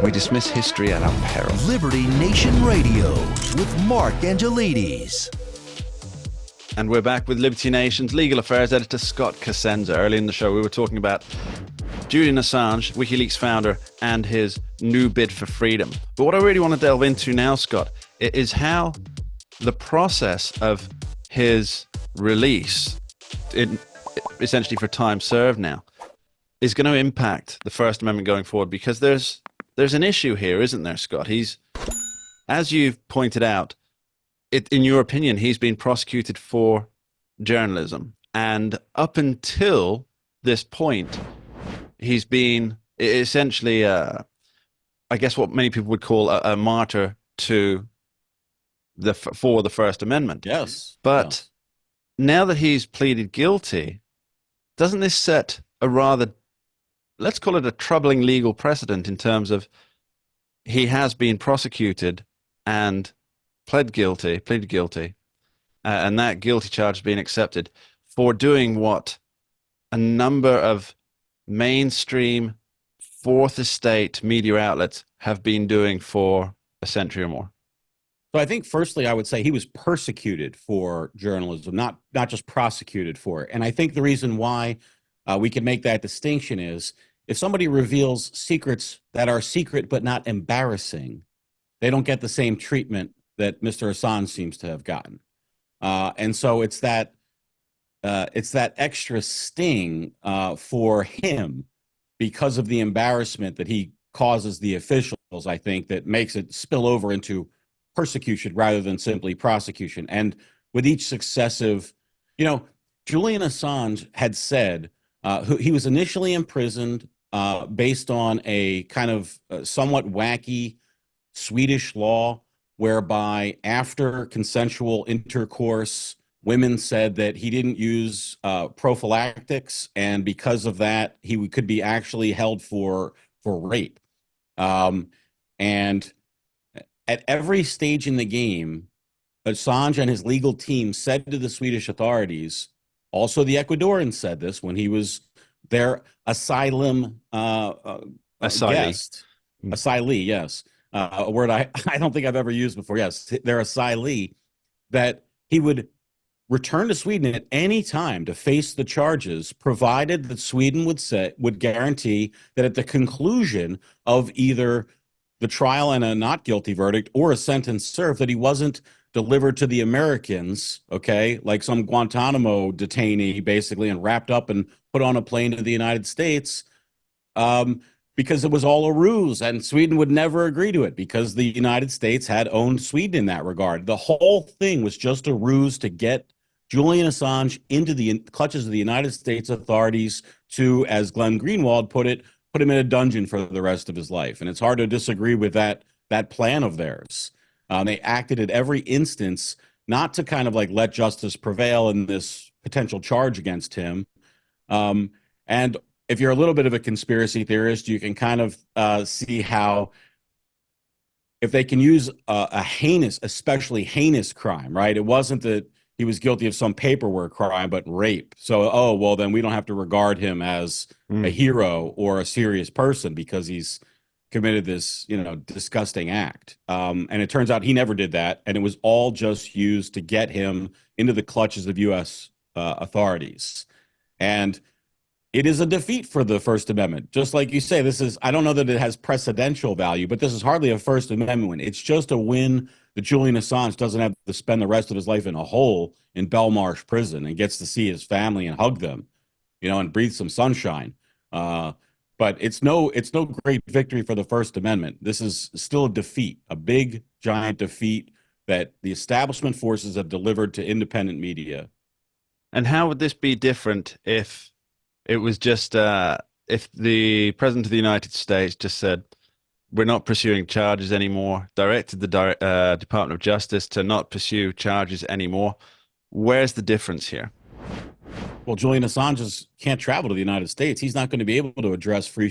We dismiss history at our peril. Liberty Nation Radio with Mark Angelides. And we're back with Liberty Nation's legal affairs editor, Scott Cosenza. Early in the show, we were talking about Julian Assange, WikiLeaks founder, and his new bid for freedom. But what I really want to delve into now, Scott, is how the process of his release, essentially for time served now, is going to impact the First Amendment going forward. Because there's an issue here, isn't there, Scott? He's, as you've pointed out, in your opinion, he's been prosecuted for journalism. And up until this point, he's been essentially, I guess what many people would call a martyr for the First Amendment. Yes. But now that he's pleaded guilty, doesn't this set a rather, let's call it a troubling legal precedent in terms of he has been prosecuted and pleaded guilty, and that guilty charge has been accepted for doing what a number of mainstream Fourth Estate media outlets have been doing for a century or more? So I think, firstly, I would say he was persecuted for journalism, not just prosecuted for it. And I think the reason why we can make that distinction is if somebody reveals secrets that are secret but not embarrassing, they don't get the same treatment that Mr. Assange seems to have gotten. And so it's that extra sting for him because of the embarrassment that he causes the officials, I think, that makes it spill over into persecution rather than simply prosecution. And with each successive, Julian Assange had said he was initially imprisoned based on a kind of somewhat wacky Swedish law whereby after consensual intercourse, women said that he didn't use prophylactics, and because of that, he could be actually held for rape. And at every stage in the game, Assange and his legal team said to the Swedish authorities, also the Ecuadorians said this when he was their asylum guest. Asylee, yes. A word I don't think I've ever used before. Yes, their asylee, that he would return to Sweden at any time to face the charges, provided that Sweden would guarantee that at the conclusion of either the trial and a not guilty verdict or a sentence served, that he wasn't delivered to the Americans, okay, like some Guantanamo detainee, basically, and wrapped up and put on a plane to the United States, because it was all a ruse, and Sweden would never agree to it because the United States had owned Sweden in that regard. The whole thing was just a ruse to get Julian Assange into the clutches of the United States authorities to, as Glenn Greenwald put it, put him in a dungeon for the rest of his life. And it's hard to disagree with that plan of theirs. They acted at every instance not to kind of like let justice prevail in this potential charge against him. And if you're a little bit of a conspiracy theorist, you can kind of see how if they can use a heinous, especially heinous crime, right? It wasn't that he was guilty of some paperwork crime, but rape. So, well, then we don't have to regard him as a hero or a serious person because he's committed this, disgusting act. And it turns out he never did that. And it was all just used to get him into the clutches of U.S. Authorities. And it is a defeat for the First Amendment. Just like you say, I don't know that it has precedential value, but this is hardly a First Amendment win. It's just a win that Julian Assange doesn't have to spend the rest of his life in a hole in Belmarsh prison and gets to see his family and hug them, and breathe some sunshine. But it's no great victory for the First Amendment. This is still a defeat, a big, giant defeat that the establishment forces have delivered to independent media. And how would this be different if it was just if the President of the United States just said, we're not pursuing charges anymore, directed the Department of Justice to not pursue charges anymore? Where's the difference here? Well, Julian Assange can't travel to the United States. He's not going to be able to address free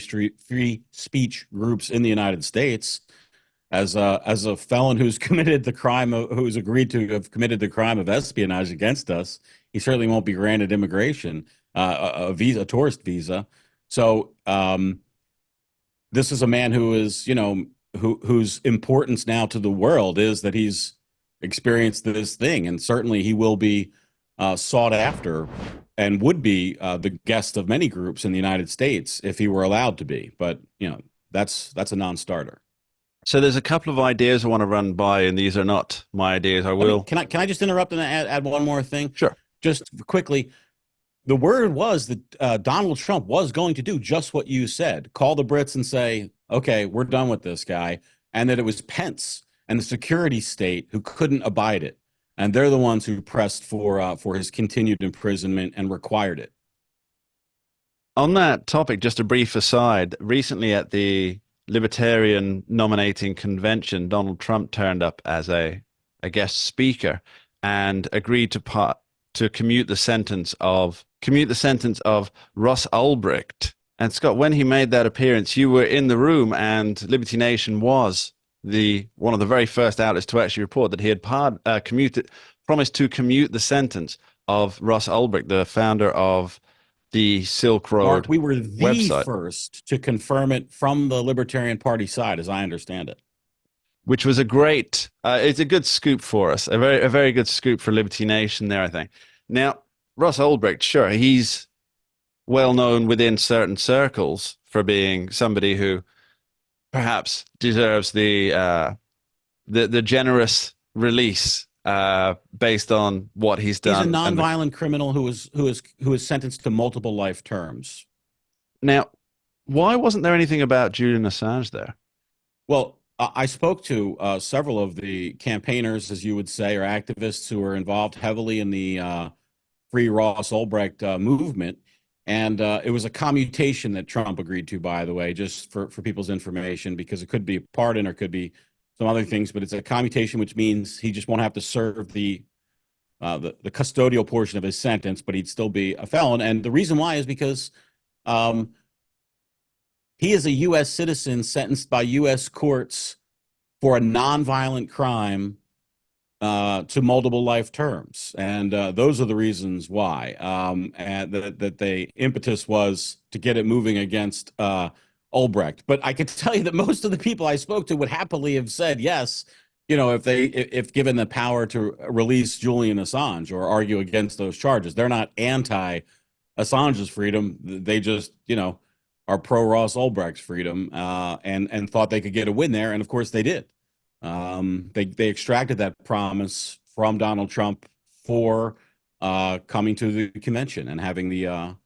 speech groups in the United States. As a felon who's committed the crime, who's agreed to have committed the crime of espionage against us, he certainly won't be granted immigration, a tourist visa. So this is a man who is, whose importance now to the world is that he's experienced this thing, and certainly he will be sought after and would be the guest of many groups in the United States if he were allowed to be. But that's a non-starter. So there's a couple of ideas I want to run by, and these are not my ideas. I will. Can I just interrupt and add one more thing? Sure. Just quickly. The word was that Donald Trump was going to do just what you said, call the Brits and say, okay, we're done with this guy, and that it was Pence and the security state who couldn't abide it. And they're the ones who pressed for his continued imprisonment and required it. On that topic, just a brief aside, recently at the Libertarian nominating convention, Donald Trump turned up as a guest speaker and agreed to commute the sentence of Ross Ulbricht. And Scott, when he made that appearance, you were in the room, and Liberty Nation was one of the very first outlets to actually report that he had promised to commute the sentence of Ross Ulbricht, the founder of the Silk Road Mark, we were the website, first to confirm it from the Libertarian Party side, as I understand it. Which was it's a good scoop for us, a very good scoop for Liberty Nation there, I think. Now, Ross Ulbricht, sure, he's well known within certain circles for being somebody who perhaps deserves the generous release based on what he's done. He's a nonviolent criminal who was sentenced to multiple life terms. Now, why wasn't there anything about Julian Assange there? Well, I spoke to several of the campaigners, as you would say, or activists who were involved heavily in the Free Ross Ulbricht movement. And it was a commutation that Trump agreed to, by the way, just for people's information, because it could be a pardon or could be some other things. But it's a commutation, which means he just won't have to serve the custodial portion of his sentence, but he'd still be a felon. And the reason why is because he is a U.S. citizen sentenced by U.S. courts for a nonviolent crime to multiple life terms. And those are the reasons why. And that the impetus was to get it moving against Ulbricht. But I can tell you that most of the people I spoke to would happily have said yes, if given the power to release Julian Assange or argue against those charges. They're not anti-Assange's freedom. They just, are pro-Ross Ulbricht's freedom and thought they could get a win there. And, of course, they did. They extracted that promise from Donald Trump for coming to the convention and having the,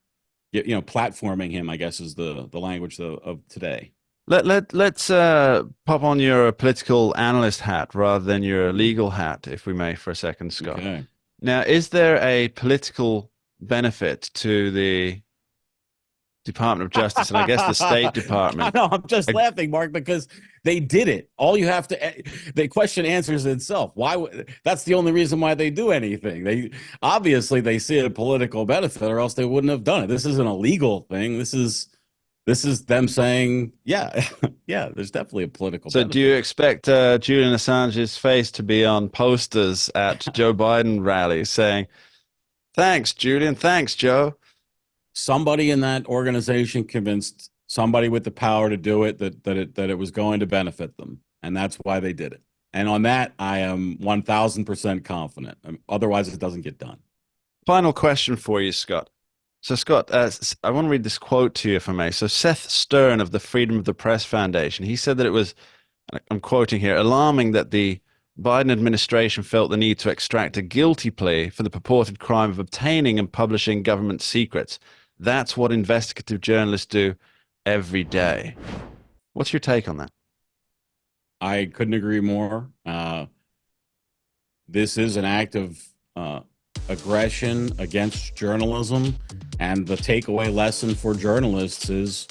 platforming him, I guess, is the language of today. Let's pop on your political analyst hat rather than your legal hat, if we may, for a second, Scott. Okay. Now, is there a political benefit to the Department of Justice and I guess the State Department? No, I'm just laughing, Mark, because they did it. All you have to, the question answers itself. That's the only reason why they do anything. They see a political benefit, or else they wouldn't have done it. This isn't a legal thing. This is them saying, yeah, there's definitely a political benefit. Do you expect Julian Assange's face to be on posters at Joe Biden rallies saying, "Thanks, Julian. Thanks, Joe"? Somebody in that organization convinced somebody with the power to do it that it was going to benefit them, and that's why they did it. And on that, I am 1,000% confident. Otherwise, it doesn't get done. Final question for you, Scott. So, Scott, I want to read this quote to you, if I may. So, Seth Stern of the Freedom of the Press Foundation, he said that it was, I'm quoting here, alarming that the Biden administration felt the need to extract a guilty plea for the purported crime of obtaining and publishing government secrets. That's what investigative journalists do every day. What's your take on that? I couldn't agree more. This is an act of aggression against journalism, and the takeaway lesson for journalists is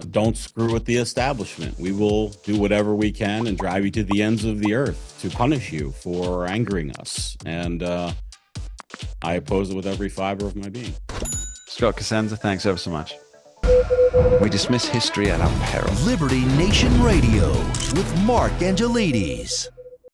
don't screw with the establishment. We will do whatever we can and drive you to the ends of the earth to punish you for angering us. And I oppose it with every fiber of my being. Scott Cosenza, thanks ever so much. We dismiss history at our peril. Liberty Nation Radio with Mark Angelides.